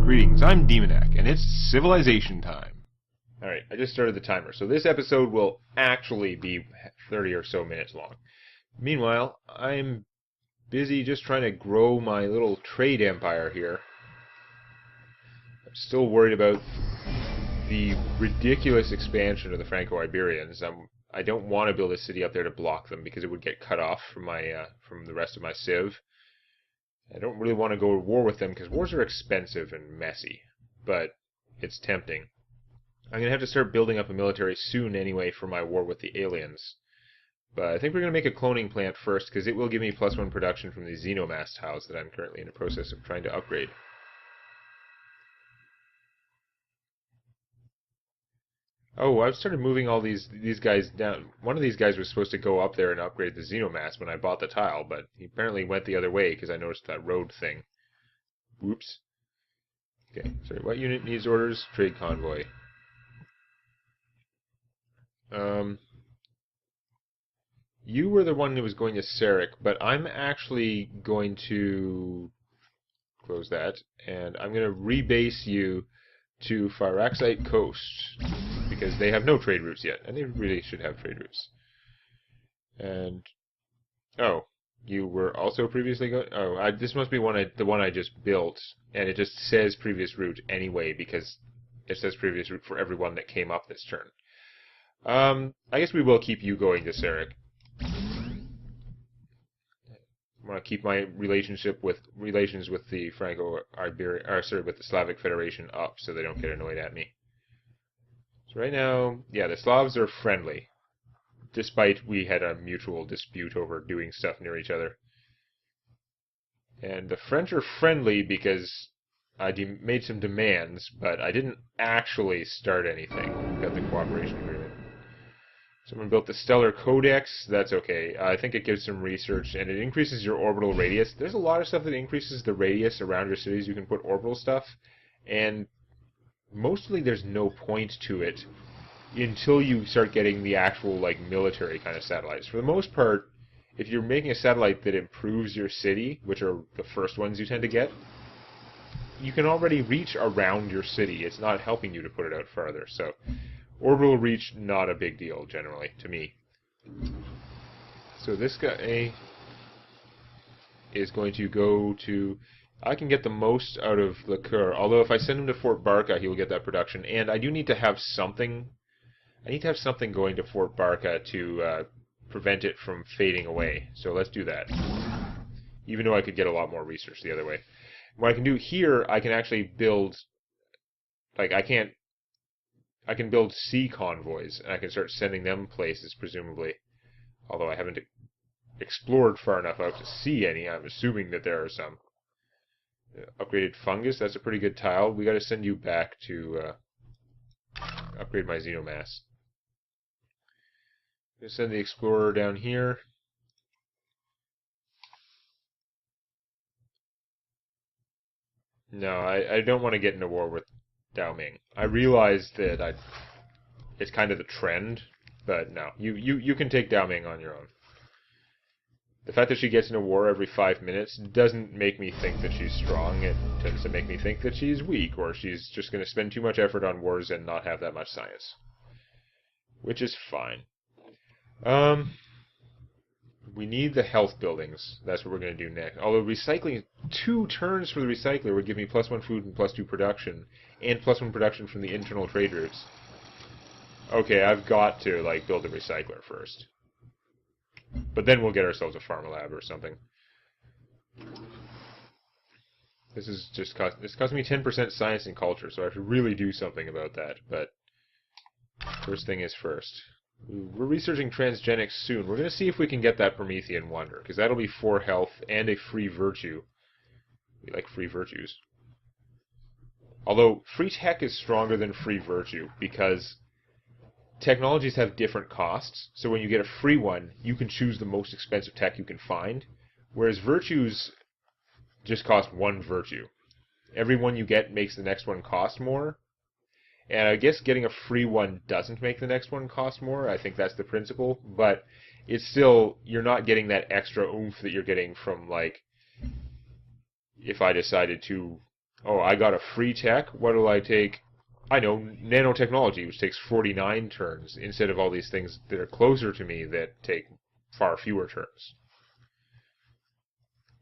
Greetings, I'm Demonac, and it's civilization time. Alright, I just started the timer, so this episode will actually be 30 or so minutes long. Meanwhile, I'm busy just trying to grow my little trade empire here. I'm still worried about the ridiculous expansion of the Franco-Iberians. I don't want to build a city up there to block them because it would get cut off from from the rest of my Civ. I don't really want to go to war with them because wars are expensive and messy, but it's tempting. I'm going to have to start building up a military soon anyway for my war with the aliens. But I think we're going to make a cloning plant first because it will give me +1 production from the xenomass tiles that I'm currently in the process of trying to upgrade. Oh, I've started moving all these guys down. One of these guys was supposed to go up there and upgrade the xenomass when I bought the tile, but he apparently went the other way because I noticed that road thing. Whoops. Okay, sorry, what unit needs orders? Trade convoy. You were the one who was going to Sarek, but I'm actually going to close that, and I'm going to rebase you to Fyraxite Coast, because they have no trade routes yet, and they really should have trade routes. And, oh, you were also previously going, oh, this must be the one I just built, and it just says previous route anyway, because it says previous route for everyone that came up this turn. I guess we will keep you going to Sarek. I want to keep my relations with the with the Slavic Federation up, so they don't get annoyed at me. So right now, yeah, the Slavs are friendly, despite we had a mutual dispute over doing stuff near each other. And the French are friendly because I made some demands, but I didn't actually start anything. Got the cooperation agreement. Someone built the Stellar Codex. That's okay. I think it gives some research, and it increases your orbital radius. There's a lot of stuff that increases the radius around your cities. You can put orbital stuff, and mostly there's no point to it until you start getting the actual, like, military kind of satellites. For the most part, if you're making a satellite that improves your city, which are the first ones you tend to get, you can already reach around your city. It's not helping you to put it out farther, so orbital reach, not a big deal, generally, to me. So this guy is going to go to... I can get the most out of Liqueur, although if I send him to Fort Barca, he will get that production. And I do need to have something... I need to have something going to Fort Barca to prevent it from fading away. So let's do that. Even though I could get a lot more research the other way. What I can do here, I can actually build... Like, I can build sea convoys, and I can start sending them places, presumably. Although I haven't explored far enough out to see any. I'm assuming that there are some. Upgraded fungus, that's a pretty good tile. We gotta send you back to upgrade my xenomass. I'm gonna send the explorer down here. No, I don't want to get into war with Daoming. I realize that it's kind of the trend, but no. You can take Daoming on your own. The fact that she gets into war every 5 minutes doesn't make me think that she's strong. It tends to make me think that she's weak, or she's just going to spend too much effort on wars and not have that much science. Which is fine. We need the health buildings. That's what we're going to do next. Although recycling, 2 turns for the recycler would give me +1 food and +2 production, and +1 production from the internal trade routes. Okay, I've got to, like, build a recycler first. But then we'll get ourselves a pharma lab or something. This cost me 10% science and culture, so I have to really do something about that. But first thing is first. We're researching transgenics soon. We're going to see if we can get that Promethean Wonder, because that'll be 4 health and a free virtue. We like free virtues. Although, free tech is stronger than free virtue, because technologies have different costs, so when you get a free one, you can choose the most expensive tech you can find, whereas virtues just cost 1 virtue. Every one you get makes the next one cost more, and I guess getting a free one doesn't make the next one cost more. I think that's the principle, but it's still, you're not getting that extra oomph that you're getting from, like, if I decided to Oh, I got a free tech. What'll I take? I know, nanotechnology, which takes 49 turns, instead of all these things that are closer to me that take far fewer turns.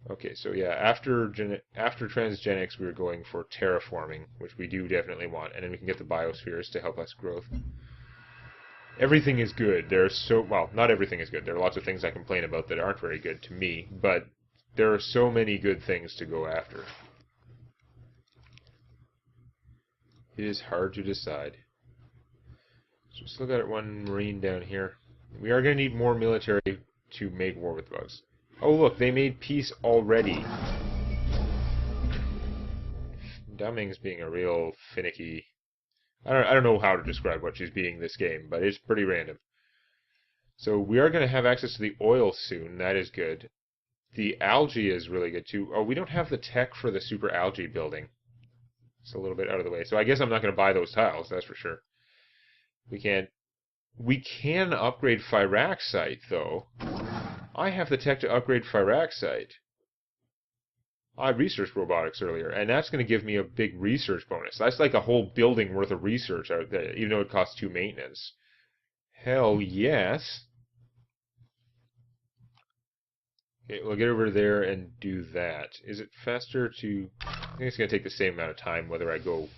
Okay, so yeah, after transgenics, we were going for terraforming, which we do definitely want, and then we can get the biospheres to help us growth. Everything is good. Well, not everything is good. There are lots of things I complain about that aren't very good to me, but there are so many good things to go after. It is hard to decide. So we still got one marine down here. We are going to need more military to make war with bugs. Oh look, they made peace already. Dumming's being a real finicky... I don't know how to describe what she's being this game, but it's pretty random. So we are going to have access to the oil soon. That is good. The algae is really good too. Oh, we don't have the tech for the super algae building. It's a little bit out of the way. So I guess I'm not going to buy those tiles, that's for sure. We can't... We can upgrade Fyraxite, though. I have the tech to upgrade Fyraxite. I researched robotics earlier, and that's going to give me a big research bonus. That's like a whole building worth of research out there, even though it costs 2 maintenance. Hell yes. Okay, we'll get over there and do that. Is it faster to... I think it's going to take the same amount of time whether I go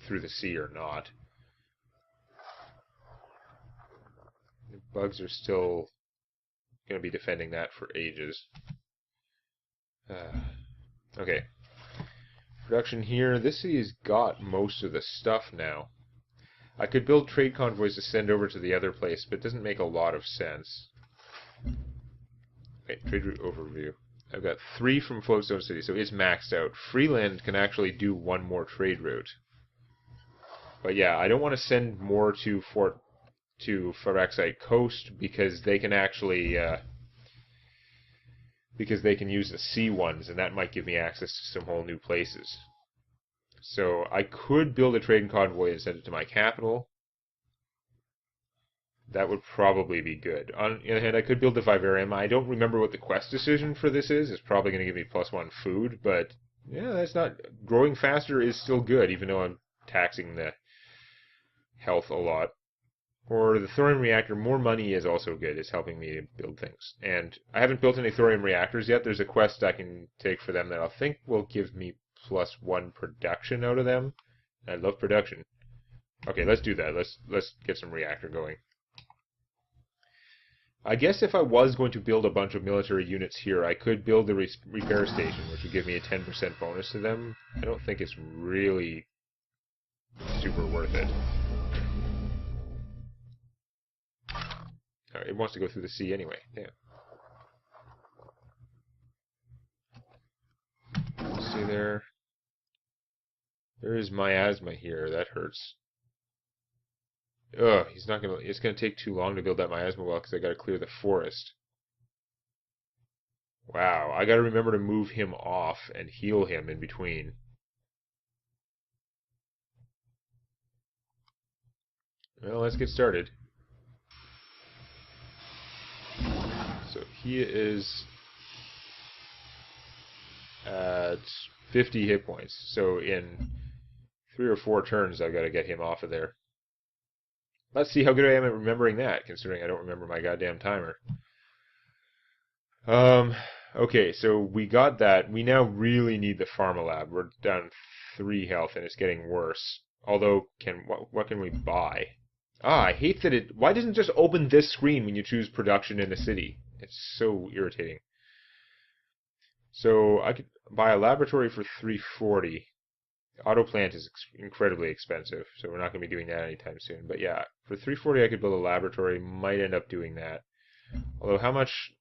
through the sea or not. The bugs are still going to be defending that for ages. Okay. Production here. This city's got most of the stuff now. I could build trade convoys to send over to the other place, but it doesn't make a lot of sense. Okay, trade route overview. I've got 3 from Floatstone City, so it's maxed out. Freeland can actually do 1 more trade route. But yeah, I don't want to send more to Fyraxite Coast because they can actually because they can use the sea ones, and that might give me access to some whole new places. So I could build a trading convoy and send it to my capital. That would probably be good. On the other hand, I could build the vivarium. I don't remember what the quest decision for this is. It's probably going to give me +1 food, but yeah, that's not... Growing faster is still good, even though I'm taxing the health a lot. Or the thorium reactor, more money is also good. It's helping me build things. And I haven't built any thorium reactors yet. There's a quest I can take for them that I think will give me +1 production out of them. I love production. Okay, let's do that. Let's get some reactor going. I guess if I was going to build a bunch of military units here, I could build the repair station, which would give me a 10% bonus to them. I don't think it's really super worth it. It wants to go through the sea anyway. Damn. Stay there. There is miasma here. That hurts. Ugh, he's not gonna... It's gonna take too long to build that miasma well because I gotta clear the forest. Wow, I gotta remember to move him off and heal him in between. Well, let's get started. So he is at 50 hit points. So in 3 or 4 turns, I've got to get him off of there. Let's see how good I am at remembering that, considering I don't remember my goddamn timer. Okay, so we got that. We now really need the Pharmalab. We're down 3 health, and it's getting worse. Although, what can we buy? Ah, I hate that it... Why doesn't it just open this screen when you choose production in the city? It's so irritating. So I could buy a laboratory for 340. Auto plant is incredibly expensive, so we're not going to be doing that anytime soon. But yeah, for 340 I could build a laboratory. Might end up doing that. Although how much...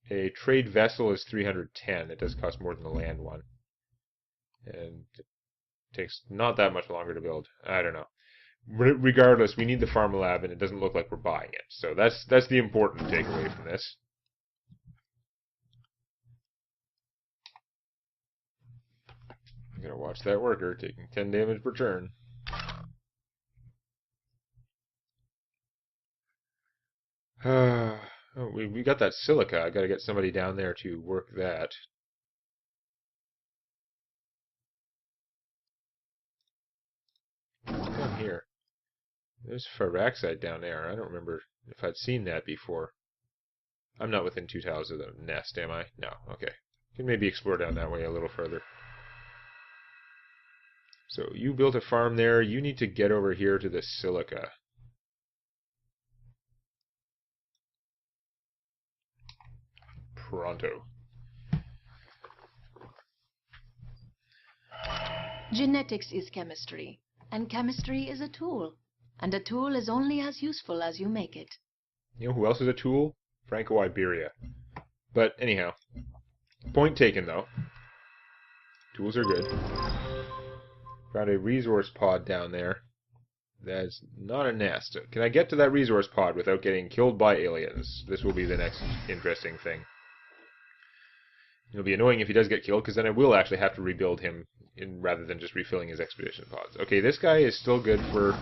A trade vessel is 310. It does cost more than the land one. And it takes not that much longer to build. I don't know. Regardless, we need the Pharmalab, and it doesn't look like we're buying it. So that's the important takeaway from this. I'm going to watch that worker taking 10 damage per turn. Oh, we got that silica. I got to get somebody down there to work that. Down here. There's Phyrexite down there. I don't remember if I'd seen that before. I'm not within 2 tiles of the nest, am I? No. Okay. Can maybe explore down that way a little further. So you built a farm there. You need to get over here to the silica. Pronto. Genetics is chemistry, and chemistry is a tool, and a tool is only as useful as you make it. You know who else is a tool? Franco-Iberia. But anyhow, point taken though. Tools are good. Found a resource pod down there. That's not a nest. Can I get to that resource pod without getting killed by aliens? This will be the next interesting thing. It'll be annoying if he does get killed, because then I will actually have to rebuild him rather than just refilling his expedition pods. Okay, this guy is still good for...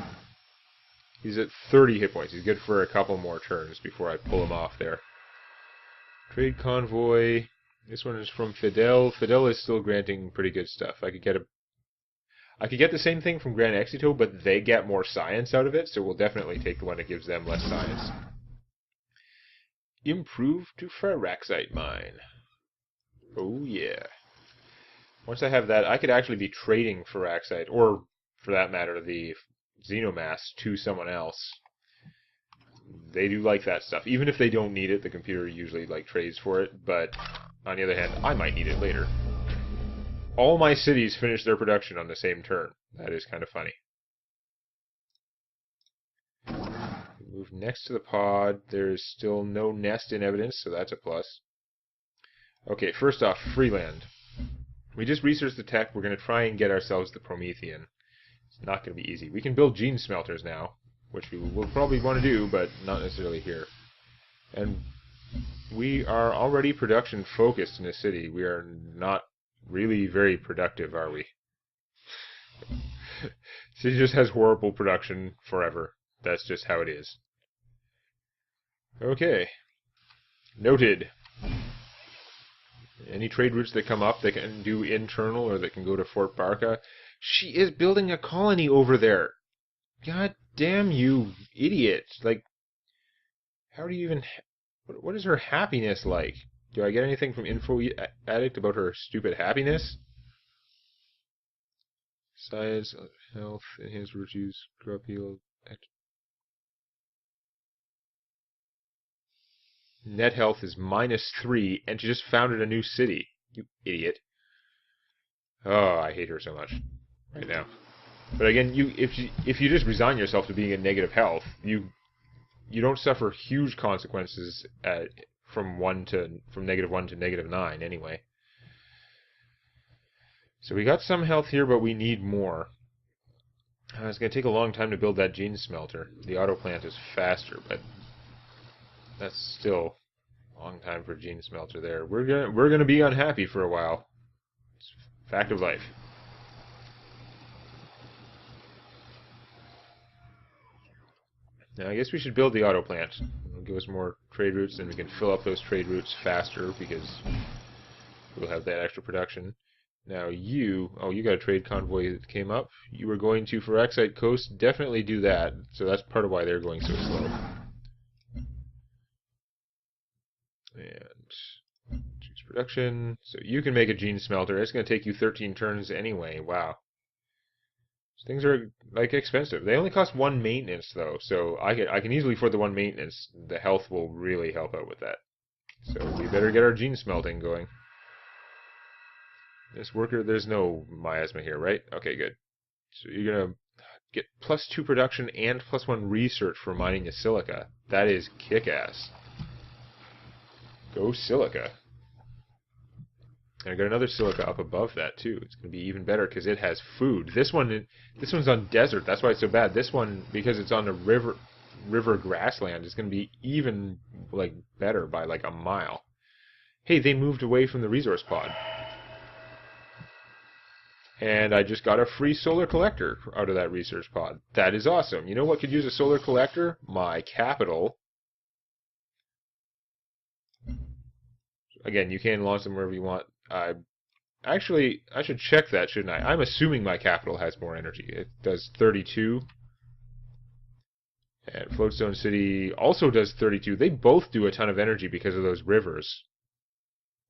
He's at 30 hit points. He's good for a couple more turns before I pull him off there. Trade convoy. This one is from Fidel. Fidel is still granting pretty good stuff. I could get the same thing from Grand Exito, but they get more science out of it, so we'll definitely take the one that gives them less science. Improve to Phyrexite mine. Oh yeah. Once I have that, I could actually be trading Phyrexite, or for that matter, the Xenomass to someone else. They do like that stuff. Even if they don't need it, the computer usually trades for it, but on the other hand, I might need it later. All my cities finish their production on the same turn. That is kind of funny. Move next to the pod. There's still no nest in evidence, so that's a plus. Okay, first off, Freeland. We just researched the tech. We're going to try and get ourselves the Promethean. It's not going to be easy. We can build gene smelters now, which we will probably want to do, but not necessarily here. And we are already production focused in the city. We are not really very productive, are we? City just has horrible production forever. That's just how it is. Okay. Noted. Any trade routes that come up, they can do internal or they can go to Fort Barca. She is building a colony over there. God damn you, idiot. How do you even... What is her happiness like? Do I get anything from Info Addict about her stupid happiness? Science, health, enhanced virtues, grow appeal... Net health is -3, and she just founded a new city. You idiot. Oh, I hate her so much right now. But again, if you just resign yourself to being in negative health, you don't suffer huge consequences from -1 to -9 anyway. So we got some health here, but we need more. It's going to take a long time to build that gene smelter. The auto plant is faster, but that's still a long time for gene smelter there. We're gonna be unhappy for a while. It's a fact of life. Now I guess we should build the auto plant. It'll give us more trade routes, and we can fill up those trade routes faster because we'll have that extra production. Now you got a trade convoy that came up. You were going to Phyrexite Coast. Definitely do that. So that's part of why they're going so slow. And choose production. So you can make a gene smelter. It's going to take you 13 turns anyway. Wow. Things are expensive. They only cost 1 maintenance though, so I can easily afford the 1 maintenance. The health will really help out with that. So we better get our gene smelting going. This worker, there's no miasma here, right? Okay, good. So you're gonna get +2 production and +1 research for mining the silica. That is kick-ass. Go silica. And I got another silica up above that too. It's going to be even better because it has food. This one's on desert. That's why it's so bad. This one, because it's on the river grassland, is going to be even better by a mile. Hey, they moved away from the resource pod. And I just got a free solar collector out of that research pod. That is awesome. You know what could use a solar collector? My capital. Again, you can launch them wherever you want. Actually, I should check that, shouldn't I? I'm assuming my capital has more energy. It does 32. And Floatstone City also does 32. They both do a ton of energy because of those rivers.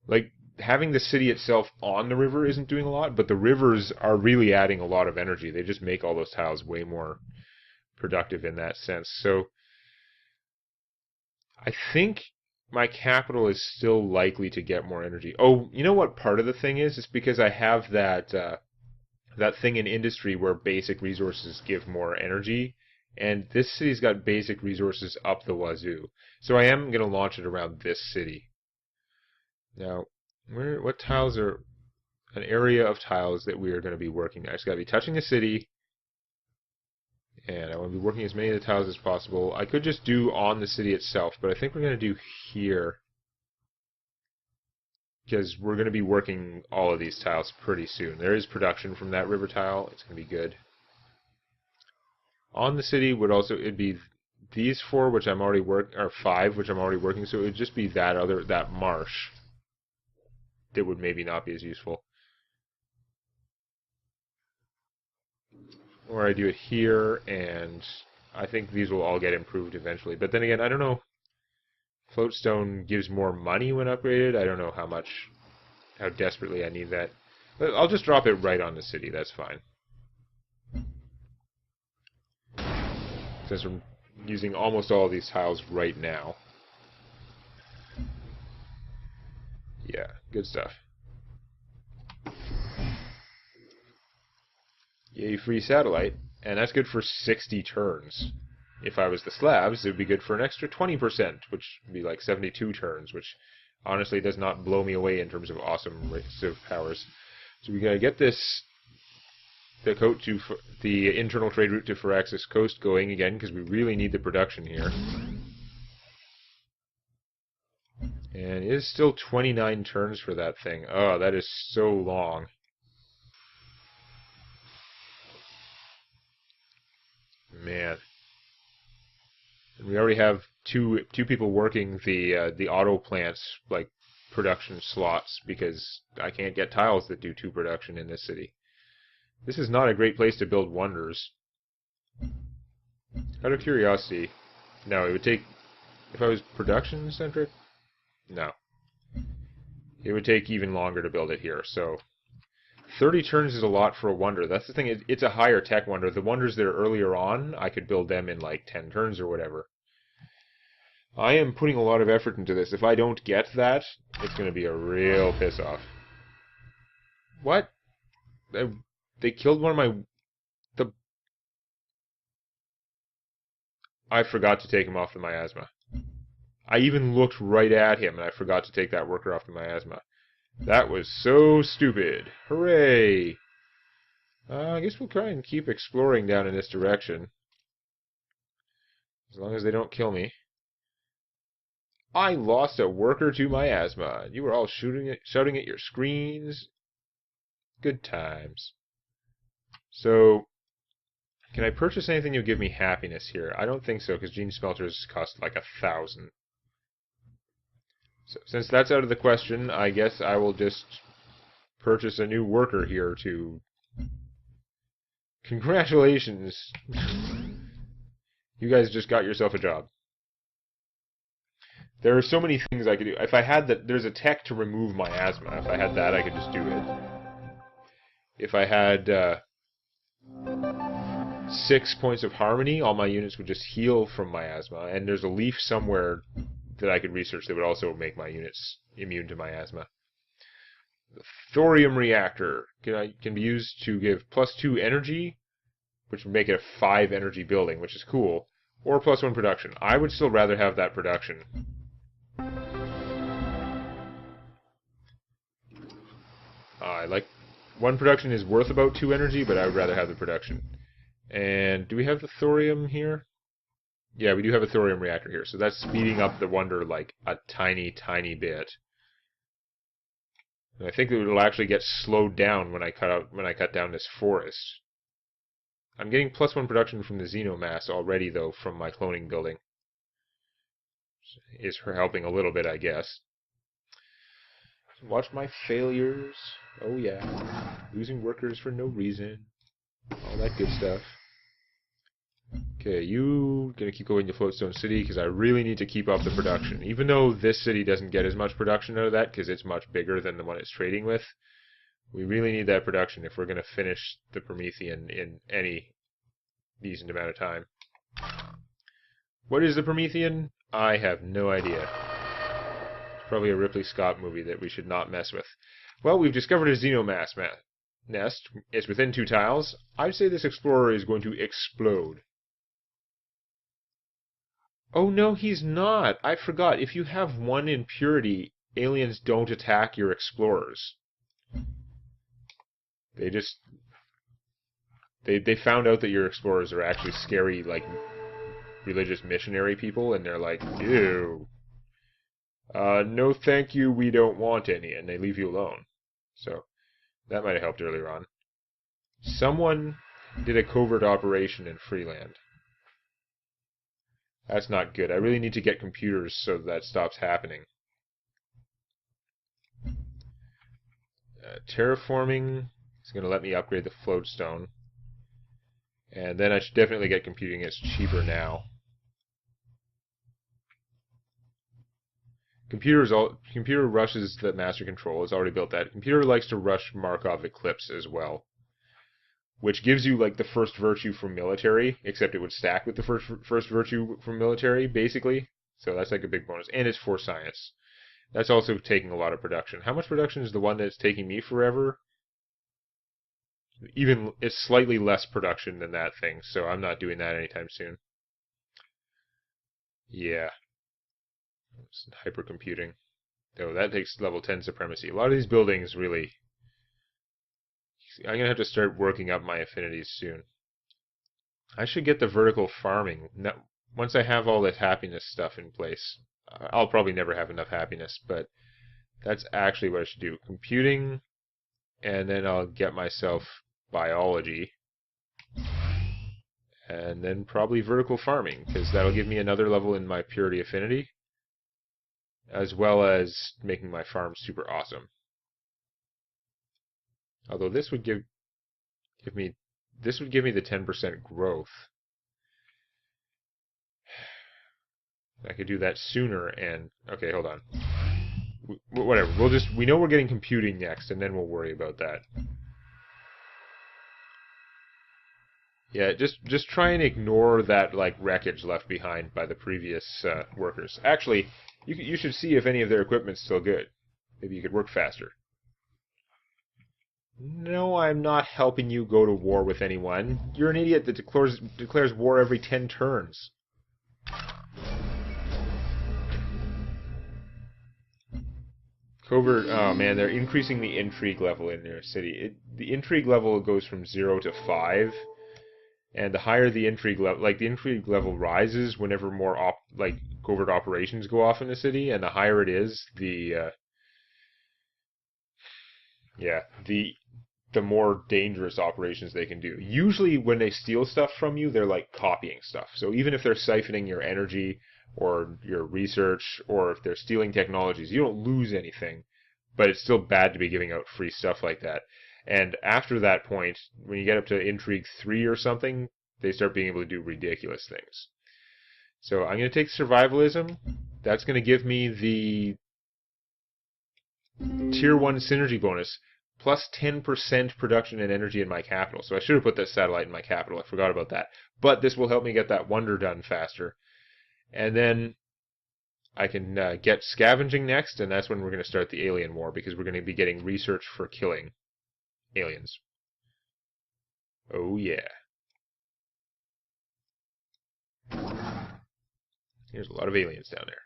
Like, having the city itself on the river isn't doing a lot, but the rivers are really adding a lot of energy. They just make all those tiles way more productive in that sense. So, I think my capital is still likely to get more energy. Oh, you know what part of the thing is? It's because I have that that thing in industry where basic resources give more energy. And this city's got basic resources up the wazoo. So I am going to launch it around this city. Now, what tiles are an area of tiles that we are going to be working on? It's got to be touching a city. And I want to be working as many of the tiles as possible. I could just do on the city itself, but I think we're going to do here. Because we're going to be working all of these tiles pretty soon. There is production from that river tile. It's going to be good. On the city would also, it'd be these 4, which I'm already or 5, which I'm already working, so it would just be that marsh that would maybe not be as useful. Or I do it here, and I think these will all get improved eventually. But then again, I don't know. Floatstone gives more money when upgraded. I don't know how desperately I need that. But I'll just drop it right on the city, that's fine. Since I'm using almost all of these tiles right now. Yeah, good stuff. Yay, free satellite. And that's good for 60 turns. If I was the Slavs, it would be good for an extra 20%, which would be like 72 turns, which honestly does not blow me away in terms of awesome Civ powers. So we gotta get the internal trade route to Firaxis Coast going again, because we really need the production here. And it is still 29 turns for that thing. Oh, that is so long. Man. And we already have two people working the auto plants, like, production slots, because I can't get tiles that do 2 production in this city. This is not a great place to build wonders. Out of curiosity, no, it would take... If I was production-centric? No. It would take even longer to build it here, so... 30 turns is a lot for a wonder. That's the thing, it's a higher tech wonder. The wonders that are earlier on, I could build them in like 10 turns or whatever. I am putting a lot of effort into this. If I don't get that, it's going to be a real piss-off. What? They killed one of my... I forgot to take him off the miasma. I even looked right at him, and I forgot to take that worker off the miasma. That was so stupid. Hooray! I guess we'll try and keep exploring down in this direction. As long as they don't kill me. I lost a worker to miasma. You were all shouting at your screens. Good times. So, can I purchase anything that'll give me happiness here? I don't think so, because gene smelters cost like 1,000. So, since that's out of the question, I guess I will just purchase a new worker here to... Congratulations! You guys just got yourself a job. There are so many things I could do. If I had that, there's a tech to remove miasma. If I had that, I could just do it. If I had 6 points of harmony, all my units would just heal from miasma. And there's a leaf somewhere that I could research that would also make my units immune to miasma. The thorium reactor can be used to give +2 energy, which would make it a 5 energy building, which is cool. Or +1 production. I would still rather have that production. I like 1 production is worth about 2 energy, but I would rather have the production. And do we have the thorium here? Yeah, we do have a thorium reactor here, so that's speeding up the wonder like a tiny, tiny bit. And I think it will actually get slowed down when I cut down this forest. I'm getting +1 production from the xenomass already, though, from my cloning building. Is her helping a little bit, I guess. Watch my failures. Oh yeah. Losing workers for no reason. All that good stuff. Okay, you gonna keep going to Floatstone City because I really need to keep up the production. Even though this city doesn't get as much production out of that because it's much bigger than the one it's trading with, we really need that production if we're gonna finish the Promethean in any decent amount of time. What is the Promethean? I have no idea. It's probably a Ripley Scott movie that we should not mess with. Well, we've discovered a xenomass nest. It's within 2 tiles. I'd say this explorer is going to explode. Oh no, he's not. I forgot. If you have 1 impurity, aliens don't attack your explorers. They just... They found out that your explorers are actually scary, like, religious missionary people, and they're like, ew. No thank you, we don't want any, and they leave you alone. So, that might have helped earlier on. Someone did a covert operation in Freeland. That's not good. I really need to get computers so that stops happening. Terraforming is going to let me upgrade the floatstone. And then I should definitely get computing. It's cheaper now. Computer rushes the master control. It's already built that. Computer likes to rush Markov Eclipse as well, which gives you like the first virtue from military, except it would stack with the first virtue from military, basically. So that's like a big bonus. And it's for science. That's also taking a lot of production. How much production is the one that's taking me forever? Even it's slightly less production than that thing, so I'm not doing that anytime soon. Yeah. It's hypercomputing. Though that takes level 10 supremacy. A lot of these buildings really... I'm going to have to start working up my affinities soon. I should get the vertical farming. Now, once I have all this happiness stuff in place, I'll probably never have enough happiness, but that's actually what I should do. Computing, and then I'll get myself biology, and then probably vertical farming, because that'll give me another level in my purity affinity, as well as making my farm super awesome. Although this would give me the 10% growth. I could do that sooner and... Okay, hold on. Whatever. We know we're getting computing next, and then we'll worry about that. Yeah, just try and ignore that, like, wreckage left behind by the previous workers. Actually, you should see if any of their equipment's still good. Maybe you could work faster. No, I'm not helping you go to war with anyone. You're an idiot that declares war every 10 turns. Covert, oh man, they're increasing the intrigue level in their city. The intrigue level goes from 0 to 5, and the higher the intrigue level, like the intrigue level rises whenever more covert operations go off in the city, and the higher it is, the more dangerous operations they can do. Usually when they steal stuff from you, they're like copying stuff. So even if they're siphoning your energy or your research, or if they're stealing technologies, you don't lose anything, but it's still bad to be giving out free stuff like that. And after that point, when you get up to Intrigue 3 or something, they start being able to do ridiculous things. So I'm going to take Survivalism. That's going to give me the Tier 1 Synergy bonus, plus 10% production and energy in my capital. So I should have put that satellite in my capital. I forgot about that. But this will help me get that wonder done faster. And then I can get scavenging next, and that's when we're going to start the alien war, because we're going to be getting research for killing aliens. Oh yeah. There's a lot of aliens down there.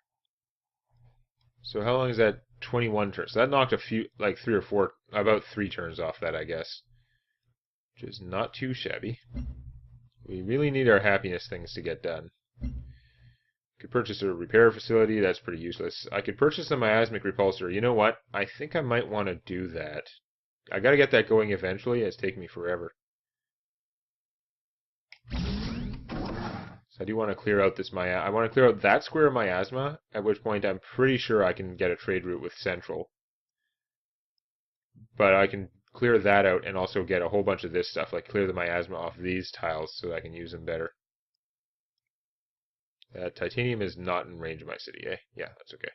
So how long is that? 21 turns. So that knocked a few, like 3 or 4, about 3 turns off that, I guess. Which is not too shabby. We really need our happiness things to get done. Could purchase a repair facility. That's pretty useless. I could purchase a miasmic repulsor. You know what? I think I might want to do that. I gotta get that going eventually. It's taking me forever. So I do want to clear out this I want to clear out that square of miasma, at which point I'm pretty sure I can get a trade route with Central. but I can clear that out and also get a whole bunch of this stuff, like clear the miasma off these tiles so that I can use them better. Titanium is not in range of my city, eh? Yeah, that's okay.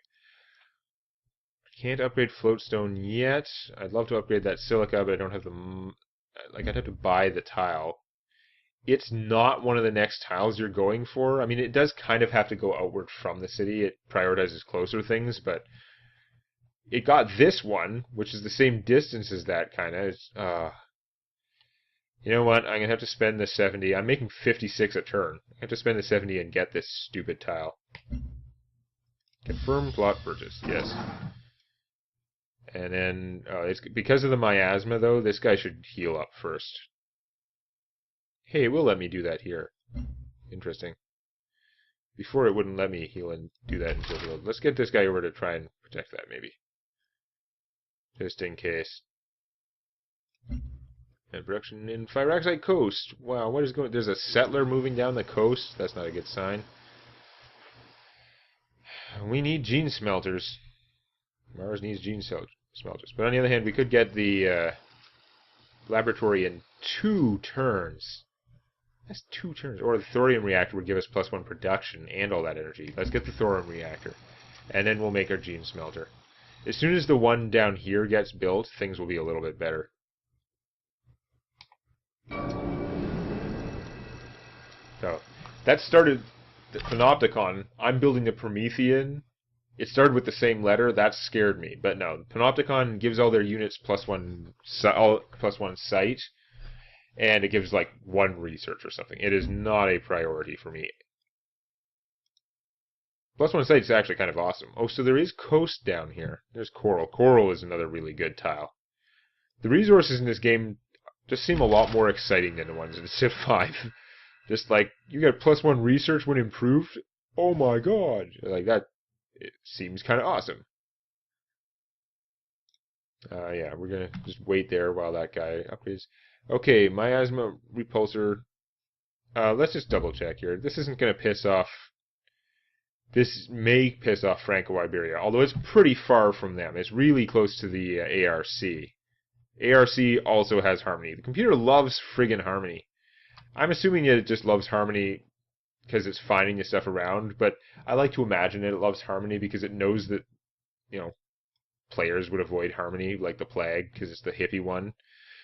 Can't upgrade floatstone yet. I'd love to upgrade that silica, but I don't have the... Like, I'd have to buy the tile. It's not one of the next tiles you're going for. I mean, it does kind of have to go outward from the city. It prioritizes closer things, but it got this one, which is the same distance as that, kind of. You know what? I'm going to have to spend the 70. I'm making 56 a turn. I have to spend the 70 and get this stupid tile. Confirm plot purchase. Yes. And then, it's because of the miasma, though, this guy should heal up first. Hey, it will let me do that here. Interesting. Before it wouldn't let me heal and do that until healed. Let's get this guy over to try and protect that, maybe. Just in case. And production in Fyraxite Coast. Wow, what is going... There's a settler moving down the coast. That's not a good sign. We need gene smelters. Mars needs gene smelters. But on the other hand, we could get the laboratory in 2 turns. That's 2 turns. Or the thorium reactor would give us +1 production and all that energy. Let's get the thorium reactor. And then we'll make our gene smelter. As soon as the one down here gets built, things will be a little bit better. So, that started the Panopticon. I'm building the Promethean. It started with the same letter. That scared me. But no, Panopticon gives all their units +1 site. And it gives like 1 research or something. It is not a priority for me. +1 site is actually kind of awesome. Oh, so there is coast down here. There's coral. Coral is another really good tile. The resources in this game just seem a lot more exciting than the ones in Civ V. Just like, you get +1 research when improved. Oh my god. Like that, it seems kind of awesome. Yeah, we're going to just wait there while that guy upgrades. Okay, miasma repulsor. Let's just double check here. This isn't going to piss off... This may piss off Franco-Iberia, although it's pretty far from them. It's really close to the ARC. ARC also has Harmony. The computer loves friggin' Harmony. I'm assuming it just loves Harmony because it's finding the stuff around, but I like to imagine it loves Harmony because it knows that, you know, players would avoid Harmony like the plague because it's the hippie one.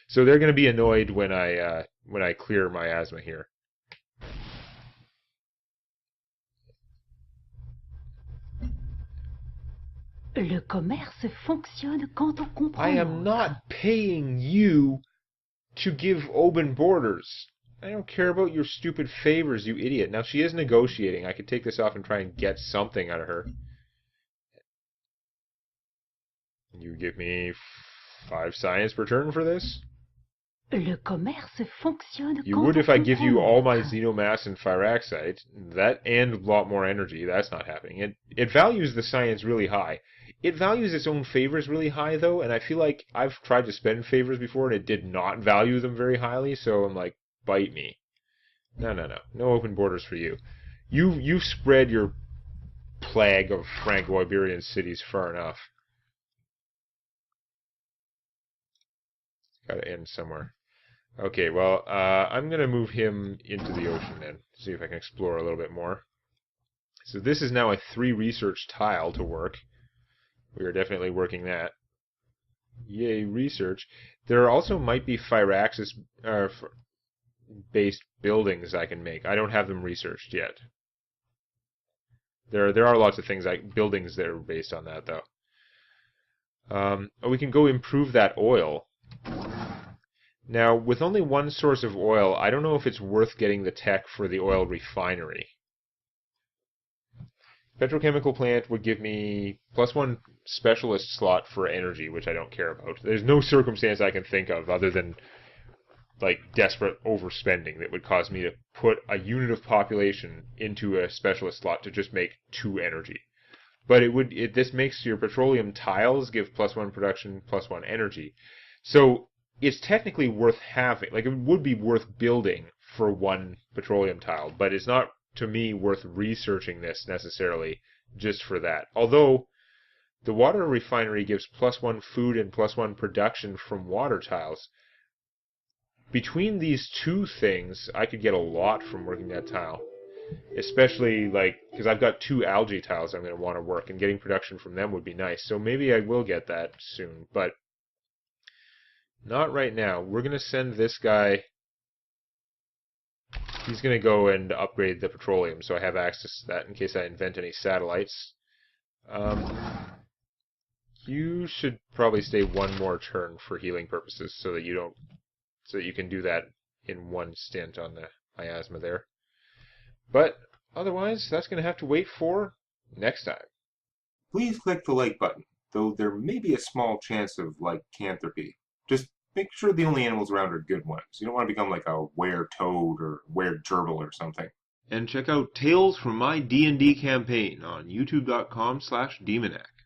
So they're going to be annoyed when I clear miasma here. Le commerce fonctionne quand on comprend. I am not paying you to give open borders. I don't care about your stupid favors, you idiot. Now, she is negotiating. I could take this off and try and get something out of her. You give me 5 science per turn for this? Le commerce fonctionne you would if I give you all my xenomass and Fyraxite. That and a lot more energy. That's not happening. It values the science really high. It values its own favors really high, though, and I feel like I've tried to spend favors before, and it did not value them very highly, so I'm like, bite me. No. No open borders for you. You've spread your plague of Franco-Iberian cities far enough. Gotta end somewhere. Okay, well, I'm going to move him into the ocean then. See if I can explore a little bit more. So this is now a 3 research tile to work. We are definitely working that. Yay, research. There also might be Fyraxis based buildings I can make. I don't have them researched yet. There are lots of things like buildings that are based on that, though. We can go improve that oil. Now, with only 1 source of oil, I don't know if it's worth getting the tech for the oil refinery. Petrochemical plant would give me +1 specialist slot for energy, which I don't care about. There's no circumstance I can think of other than like desperate overspending that would cause me to put a unit of population into a specialist slot to just make 2 energy. But this makes your petroleum tiles give +1 production, +1 energy. So it's technically worth having. Like, it would be worth building for 1 petroleum tile, but it's not, to me, worth researching this necessarily just for that. Although The water refinery gives +1 food and +1 production from water tiles. Between these two things, I could get a lot from working that tile. Especially, like, because I've got 2 algae tiles I'm going to want to work, and getting production from them would be nice. So maybe I will get that soon, but not right now. We're going to send this guy... He's going to go and upgrade the petroleum, so I have access to that in case I invent any satellites. You should probably stay one more turn for healing purposes, so that you can do that in one stint on the miasma there. But otherwise, that's going to have to wait for next time. Please click the like button, though there may be a small chance of lycanthropy. Just make sure the only animals around are good ones. You don't want to become like a were-toad or were-gerbil or something. And check out Tales from My D&D Campaign on youtube.com/Demonac.